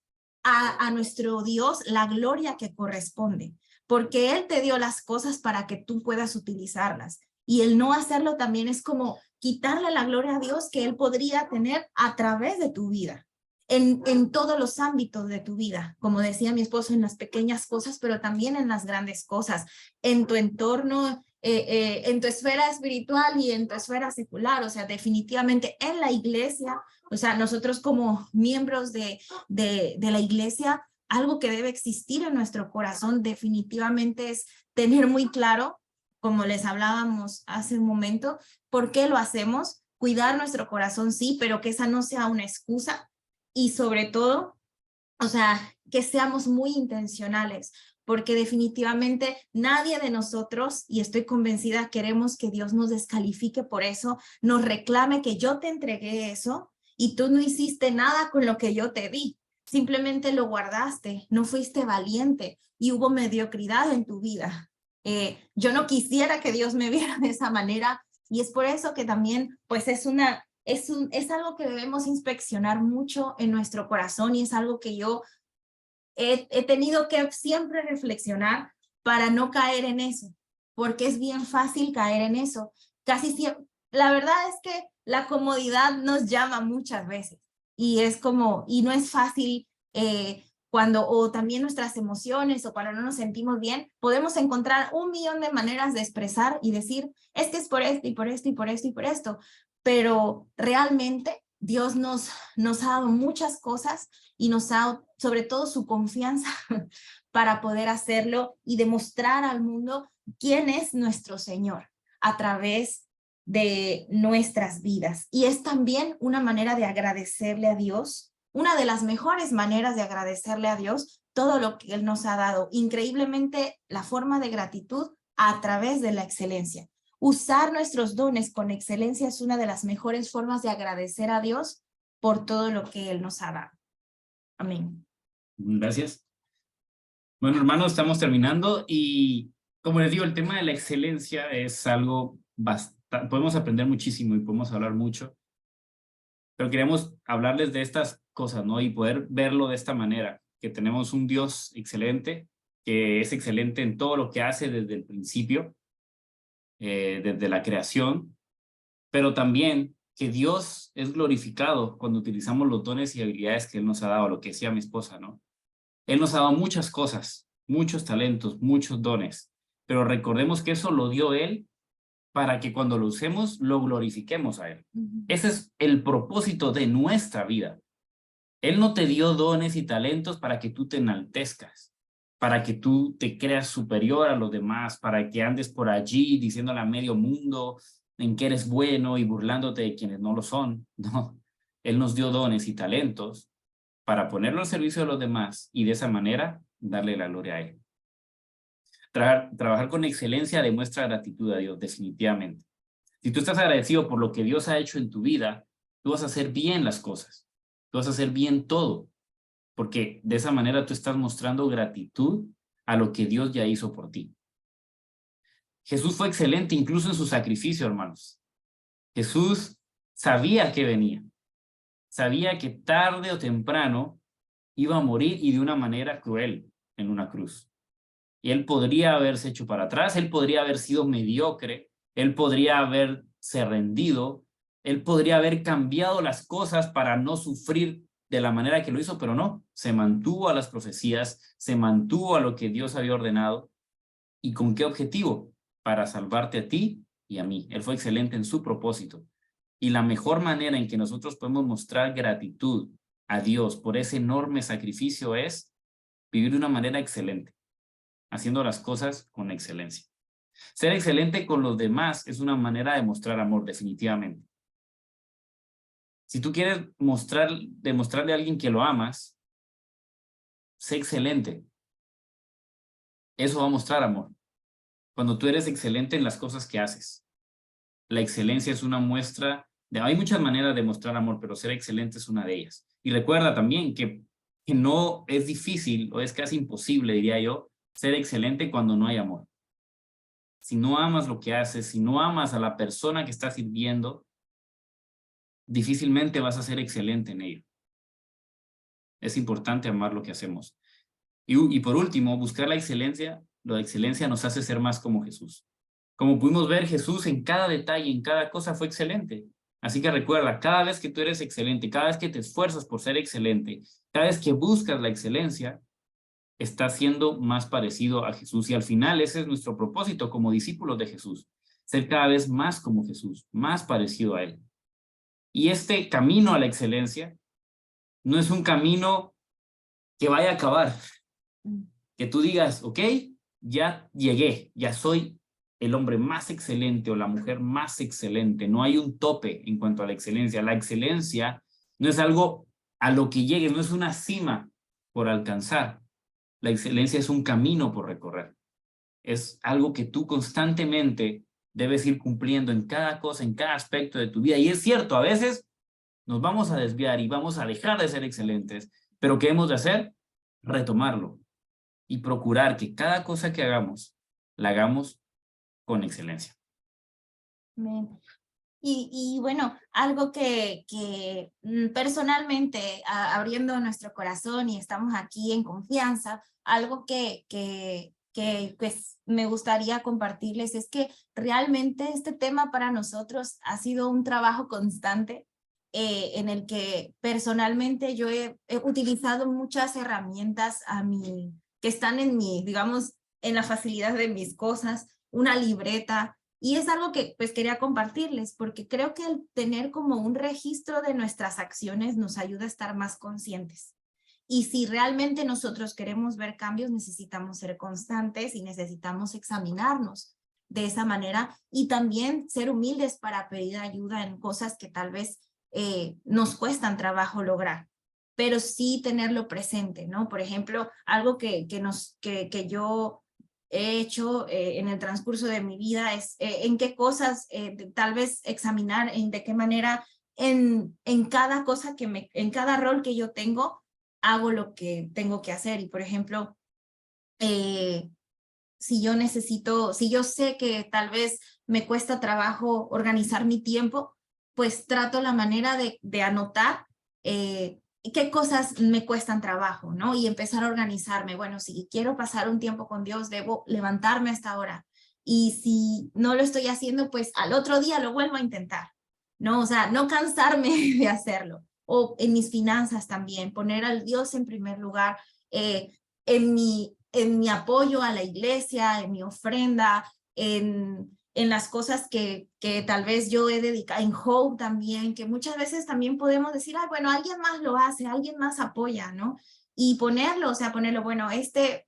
a nuestro Dios la gloria que corresponde, porque Él te dio las cosas para que tú puedas utilizarlas. Y el no hacerlo también es como quitarle la gloria a Dios que Él podría tener a través de tu vida, en todos los ámbitos de tu vida, como decía mi esposo, en las pequeñas cosas, pero también en las grandes cosas, en tu entorno, en tu esfera espiritual y en tu esfera secular. O sea, definitivamente en la iglesia, o sea, nosotros como miembros de la iglesia, algo que debe existir en nuestro corazón definitivamente es tener muy claro, como les hablábamos hace un momento, por qué lo hacemos, cuidar nuestro corazón, sí, pero que esa no sea una excusa, y sobre todo, o sea, que seamos muy intencionales, porque definitivamente nadie de nosotros, y estoy convencida, queremos que Dios nos descalifique por eso, nos reclame que yo te entregué eso y tú no hiciste nada con lo que yo te di, simplemente lo guardaste, no fuiste valiente y hubo mediocridad en tu vida. Yo no quisiera que Dios me viera de esa manera, y es por eso que también, pues es algo que debemos inspeccionar mucho en nuestro corazón, y es algo que yo he tenido que siempre reflexionar para no caer en eso, porque es bien fácil caer en eso. Casi siempre, la verdad es que la comodidad nos llama muchas veces, y es como, y no es fácil o también nuestras emociones, o cuando no nos sentimos bien, podemos encontrar 1.000.000 de maneras de expresar y decir, es que es por esto y por esto y por esto y por esto, pero realmente Dios nos ha dado muchas cosas y nos ha dado sobre todo su confianza para poder hacerlo y demostrar al mundo quién es nuestro Señor a través de nuestras vidas. Y es también una manera de agradecerle a Dios, una de las mejores maneras de agradecerle a Dios todo lo que Él nos ha dado. Increíblemente, la forma de gratitud a través de la excelencia. Usar nuestros dones con excelencia es una de las mejores formas de agradecer a Dios por todo lo que Él nos ha dado. Amén. Gracias. Bueno, hermanos, estamos terminando y como les digo, el tema de la excelencia es algo bastante, podemos aprender muchísimo y podemos hablar mucho, pero queremos hablarles de estas cosas, ¿no? Y poder verlo de esta manera, que tenemos un Dios excelente, que es excelente en todo lo que hace desde el principio, desde la creación, pero también que Dios es glorificado cuando utilizamos los dones y habilidades que Él nos ha dado, lo que decía mi esposa, ¿no? Él nos ha dado muchas cosas, muchos talentos, muchos dones, pero recordemos que eso lo dio Él para que cuando lo usemos, lo glorifiquemos a Él. Ese es el propósito de nuestra vida. Él no te dio dones y talentos para que tú te enaltezcas, para que tú te creas superior a los demás, para que andes por allí diciéndole a medio mundo en que eres bueno y burlándote de quienes no lo son. No, Él nos dio dones y talentos para ponerlo al servicio de los demás y de esa manera darle la gloria a Él. Trabajar con excelencia demuestra gratitud a Dios, definitivamente. Si tú estás agradecido por lo que Dios ha hecho en tu vida, tú vas a hacer bien las cosas, tú vas a hacer bien todo, porque de esa manera tú estás mostrando gratitud a lo que Dios ya hizo por ti. Jesús fue excelente incluso en su sacrificio, hermanos. Jesús sabía que venía, sabía que tarde o temprano iba a morir y de una manera cruel en una cruz. Y Él podría haberse hecho para atrás, Él podría haber sido mediocre, Él podría haberse rendido, Él podría haber cambiado las cosas para no sufrir de la manera que lo hizo, pero no, se mantuvo a las profecías, se mantuvo a lo que Dios había ordenado. ¿Y con qué objetivo? Para salvarte a ti y a mí. Él fue excelente en su propósito. Y la mejor manera en que nosotros podemos mostrar gratitud a Dios por ese enorme sacrificio es vivir de una manera excelente, haciendo las cosas con excelencia. Ser excelente con los demás es una manera de mostrar amor, definitivamente. Si tú quieres demostrarle a alguien que lo amas, sé excelente. Eso va a mostrar amor. Cuando tú eres excelente en las cosas que haces. La excelencia es una muestra hay muchas maneras de mostrar amor, pero ser excelente es una de ellas. Y recuerda también que no es difícil o es casi imposible, diría yo, ser excelente cuando no hay amor. Si no amas lo que haces, si no amas a la persona que estás sirviendo, difícilmente vas a ser excelente en ello. Es importante amar lo que hacemos. Y por último, buscar la excelencia. La excelencia nos hace ser más como Jesús. Como pudimos ver, Jesús en cada detalle, en cada cosa fue excelente. Así que recuerda, cada vez que tú eres excelente, cada vez que te esfuerzas por ser excelente, cada vez que buscas la excelencia, estás siendo más parecido a Jesús. Y al final ese es nuestro propósito como discípulos de Jesús. Ser cada vez más como Jesús, más parecido a Él. Y este camino a la excelencia no es un camino que vaya a acabar. Que tú digas, ok, ya llegué, ya soy el hombre más excelente o la mujer más excelente. No hay un tope en cuanto a la excelencia. La excelencia no es algo a lo que llegues, no es una cima por alcanzar. La excelencia es un camino por recorrer. Es algo que tú constantemente debes ir cumpliendo en cada cosa, en cada aspecto de tu vida. Y es cierto, a veces nos vamos a desviar y vamos a dejar de ser excelentes, pero ¿qué hemos de hacer? Retomarlo y procurar que cada cosa que hagamos, la hagamos con excelencia. Y bueno, algo que personalmente, abriendo nuestro corazón y estamos aquí en confianza, algo que pues me gustaría compartirles es que realmente este tema para nosotros ha sido un trabajo constante en el que personalmente yo he utilizado muchas herramientas que están en digamos, en la facilidad de mis cosas, una libreta. Y es algo que pues quería compartirles porque creo que el tener como un registro de nuestras acciones nos ayuda a estar más conscientes. Y si realmente nosotros queremos ver cambios, necesitamos ser constantes y necesitamos examinarnos de esa manera y también ser humildes para pedir ayuda en cosas que tal vez nos cuestan trabajo lograr, pero sí tenerlo presente, ¿no? Por ejemplo, algo que yo he hecho en el transcurso de mi vida es en qué cosas tal vez examinar de qué manera en cada cosa en cada rol que yo tengo hago lo que tengo que hacer. Y por ejemplo, si yo sé que tal vez me cuesta trabajo organizar mi tiempo, pues trato la manera de anotar qué cosas me cuestan trabajo, ¿no? Y empezar a organizarme. Bueno, si quiero pasar un tiempo con Dios, debo levantarme a esta hora. Y si no lo estoy haciendo, pues al otro día lo vuelvo a intentar. ¿no? O sea, no cansarme de hacerlo. O en mis finanzas también, poner al Dios en primer lugar, en mi apoyo a la iglesia, en mi ofrenda, en las cosas que tal vez yo he dedicado, en Hope también, que muchas veces también podemos decir, ay, bueno, alguien más lo hace, alguien más apoya, ¿no? Y ponerlo, o sea, ponerlo, bueno, este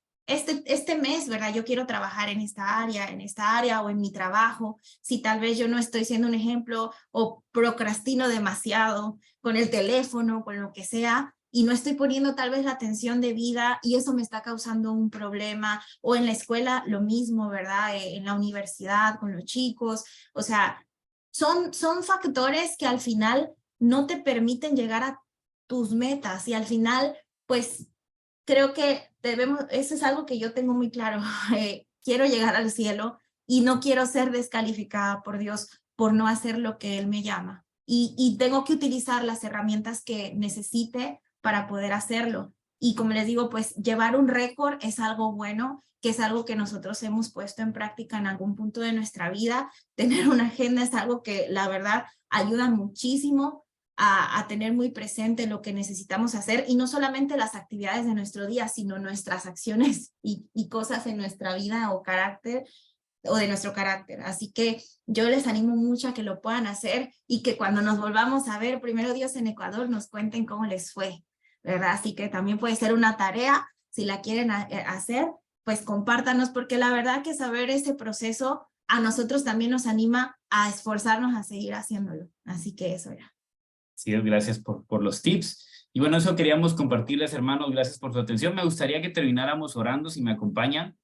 mes, ¿verdad? Yo quiero trabajar en esta área o en mi trabajo. Si tal vez yo no estoy siendo un ejemplo o procrastino demasiado con el teléfono, con lo que sea, y no estoy poniendo tal vez la atención debida y eso me está causando un problema. O en la escuela lo mismo, ¿verdad? En la universidad con los chicos. O sea, son factores que al final no te permiten llegar a tus metas y al final, pues creo que eso es algo que yo tengo muy claro, quiero llegar al cielo y no quiero ser descalificada por Dios por no hacer lo que Él me llama. Y tengo que utilizar las herramientas que necesite para poder hacerlo. Y como les digo, pues llevar un récord es algo bueno, que es algo que nosotros hemos puesto en práctica en algún punto de nuestra vida. Tener una agenda es algo que la verdad ayuda muchísimo a tener muy presente lo que necesitamos hacer y no solamente las actividades de nuestro día, sino nuestras acciones y cosas en nuestra vida o carácter o de nuestro carácter. Así que yo les animo mucho a que lo puedan hacer y que cuando nos volvamos a ver, primero Dios en Ecuador, nos cuenten cómo les fue, ¿verdad? Así que también puede ser una tarea, si la quieren hacer, pues compártanos, porque la verdad que saber ese proceso a nosotros también nos anima a esforzarnos a seguir haciéndolo. Así que eso ya. Sí, gracias por los tips. Y bueno, eso queríamos compartirles, hermanos. Gracias por su atención. Me gustaría que termináramos orando, si me acompañan,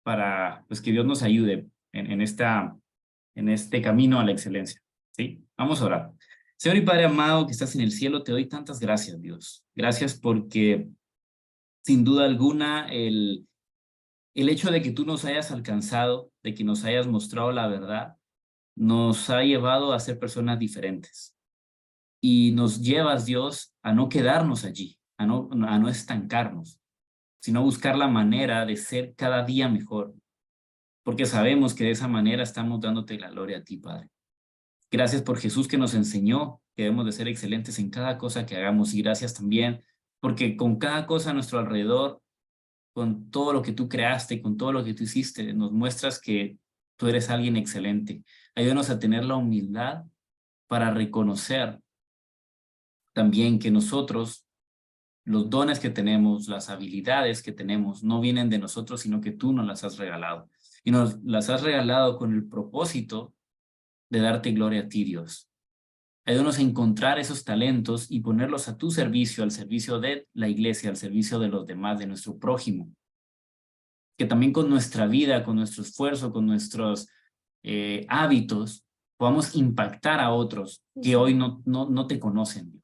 para pues, que Dios nos ayude en este camino a la excelencia. ¿Sí? Vamos a orar. Señor y Padre amado que estás en el cielo, te doy tantas gracias, Dios. Gracias porque, sin duda alguna, el hecho de que tú nos hayas alcanzado, de que nos hayas mostrado la verdad, nos ha llevado a ser personas diferentes. Y nos llevas, Dios, a no quedarnos allí, a no estancarnos, sino buscar la manera de ser cada día mejor, porque sabemos que de esa manera estamos dándote la gloria a ti, Padre. Gracias por Jesús que nos enseñó que debemos de ser excelentes en cada cosa que hagamos, y gracias también porque con cada cosa a nuestro alrededor, con todo lo que tú creaste, con todo lo que tú hiciste, nos muestras que tú eres alguien excelente. Ayúdanos a tener la humildad para reconocer también que nosotros, los dones que tenemos, las habilidades que tenemos, no vienen de nosotros, sino que tú nos las has regalado. Y nos las has regalado con el propósito de darte gloria a ti, Dios. Ayúdanos a encontrar esos talentos y ponerlos a tu servicio, al servicio de la iglesia, al servicio de los demás, de nuestro prójimo. Que también con nuestra vida, con nuestro esfuerzo, con nuestros hábitos, podamos impactar a otros que hoy no te conocen, Dios.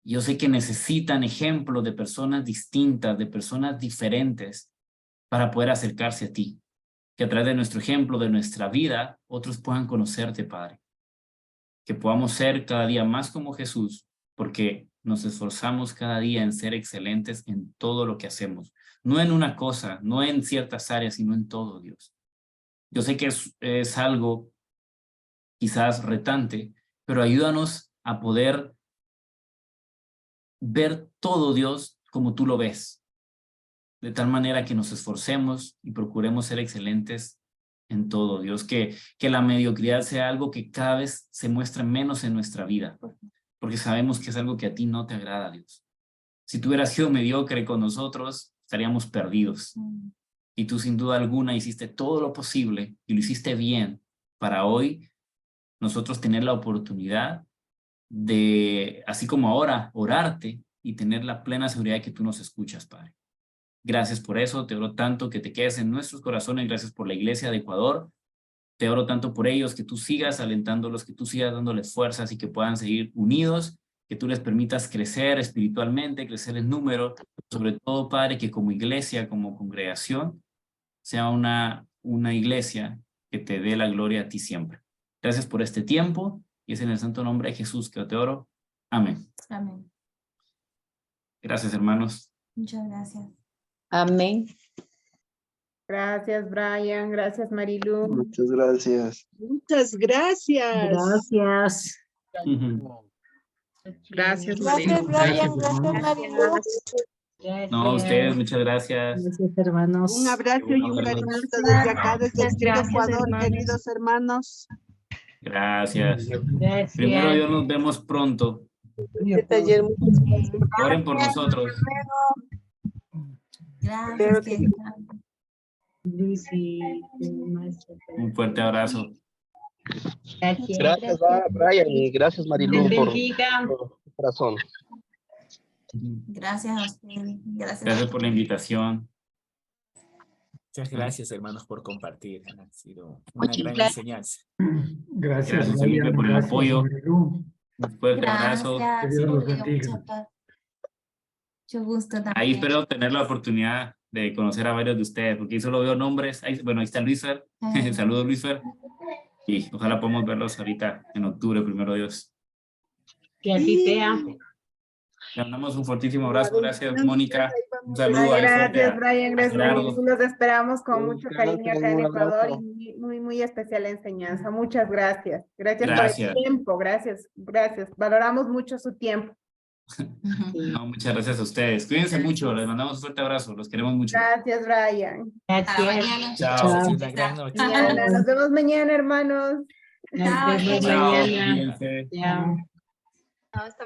Yo sé que necesitan ejemplos de personas distintas, de personas diferentes, para poder acercarse a ti. Que a través de nuestro ejemplo, de nuestra vida, otros puedan conocerte, Padre. Que podamos ser cada día más como Jesús, porque nos esforzamos cada día en ser excelentes en todo lo que hacemos. No en una cosa, no en ciertas áreas, sino en todo, Dios. Yo sé que es algo quizás retante, pero ayúdanos a poder ver todo, Dios, como tú lo ves, de tal manera que nos esforcemos y procuremos ser excelentes en todo, Dios, que la mediocridad sea algo que cada vez se muestre menos en nuestra vida, porque sabemos que es algo que a ti no te agrada, Dios. Si tú hubieras sido mediocre con nosotros, estaríamos perdidos. Y tú sin duda alguna hiciste todo lo posible y lo hiciste bien para hoy nosotros tener la oportunidad de, así como ahora, orarte y tener la plena seguridad de que tú nos escuchas, Padre. Gracias por eso, te oro tanto que te quedes en nuestros corazones, gracias por la Iglesia de Ecuador, te oro tanto por ellos, que tú sigas alentándolos, que tú sigas dándoles fuerzas y que puedan seguir unidos, que tú les permitas crecer espiritualmente, crecer en número, sobre todo, Padre, que como iglesia, como congregación, sea una iglesia que te dé la gloria a ti siempre. Gracias por este tiempo, y es en el santo nombre de Jesús que te oro. Amén. Amén. Gracias, hermanos. Muchas gracias. Amén. Gracias, Brian. Gracias, Marilu. Muchas gracias. Muchas gracias. Gracias. Gracias, Gracias, Marilu. Brian. Gracias, Marilu. No, ustedes, muchas gracias. Gracias, hermanos. Un abrazo y un Gracias. cariñito desde acá, desde el Muchas Chile, gracias, Ecuador, hermanos. queridos hermanos. Gracias. Gracias. Primero Dios, nos vemos pronto. Este taller muy especial. Oren por nosotros. Gracias. que- Lucy, Un fuerte abrazo. gracias. Gracias, Brian, y gracias, Marilu, Dios por bendiga. tu corazón. Gracias a ustedes. Gracias por la invitación. Muchas gracias, hermanos, por compartir. Ha sido una Muchas gran gracias. enseñanza. Gracias, Felipe, por el apoyo. Un fuerte abrazo. Gracias. Dios los Julio, bendiga. mucho gusto también. Ahí espero tener la oportunidad de conocer a varios de ustedes, porque ahí solo veo nombres. Ahí, bueno, ahí está Luisfer. Ajá. Saludos, Luisfer. Y ojalá podamos verlos ahorita en octubre, primero Dios. Que así sea. Le mandamos un fortísimo abrazo. Gracias, Mónica. Un saludo ahí fuerte Gracias, a- Brian. Gracias, Gerardo. Marilu. Los esperamos con mucho cariño acá en Un Ecuador abrazo. y muy, muy especial enseñanza. Muchas gracias. Gracias por Gracias. el tiempo. Gracias, gracias. Valoramos mucho su tiempo. No, muchas gracias a ustedes. Cuídense mucho. Les mandamos un fuerte abrazo. Los queremos mucho. Gracias, Brian. Hasta Gracias. mañana. Chao. Ha sido una gran noche. Mañana, nos vemos mañana, hermanos. Nos vemos Chao. mañana. Cuídense. Chao. Chao, hasta